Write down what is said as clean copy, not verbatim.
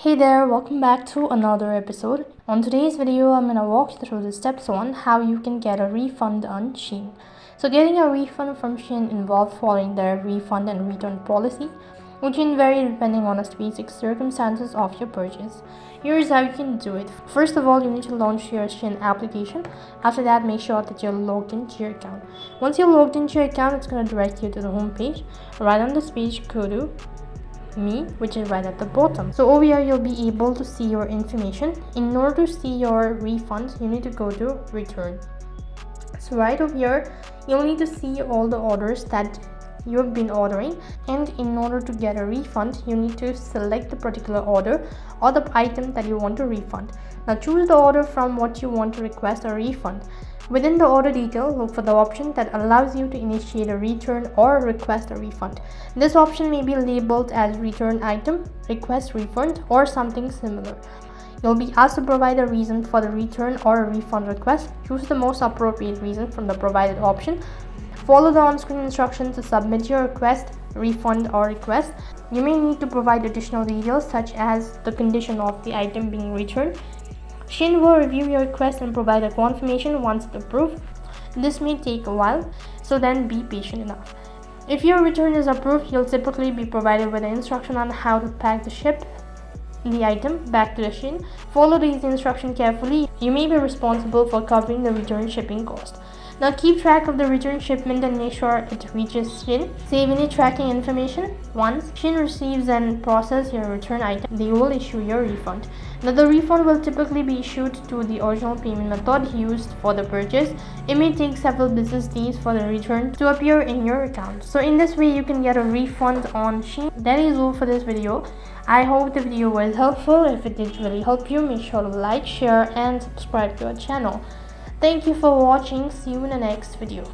Hey there, welcome back to another episode. On today's video, I'm gonna walk you through the steps on how you can get a refund on Shein. So getting a refund from Shein involves following their refund and return policy, which can vary depending on the specific circumstances of your purchase. Here's how you can do it. First of all, you need to launch your Shein application. After that, make sure that you're logged into your account. Once you're logged into your account, it's gonna direct you to the home page. Right on this page, go to me, which is right at the bottom. So over here you'll be able to see your information. In order to see your refund, you need to go to return. So right over here you'll need to see all the orders that you've been ordering, and in order to get a refund you need to select the particular order or the item that you want to refund. Now choose the order from what you want to request a refund. Within the order detail, look for the option that allows you to initiate a return or request a refund. This option may be labeled as return item, request refund, or something similar. You'll be asked to provide a reason for the return or a refund request. Choose the most appropriate reason from the provided option. Follow the on-screen instructions to submit your request, refund, or request. You may need to provide additional details such as the condition of the item being returned. Shein will review your request and provide a confirmation once it's approved. This may take a while, so then be patient enough. If your return is approved, you'll typically be provided with an instruction on how to pack the ship the item back to the Shein. Follow these instructions carefully. You may be responsible for covering the return shipping cost. Now keep track of the return shipment and make sure it reaches Shein. Save any tracking information. Once Shein receives and processes your return item, they will issue your refund. Now the refund will typically be issued to the original payment method used for the purchase. It may take several business days for the return to appear in your account. So in this way you can get a refund on Shein. That is all for this video. I hope the video was helpful. If it did really help you, make sure to like, share and subscribe to our channel. Thank you for watching. See you in the next video.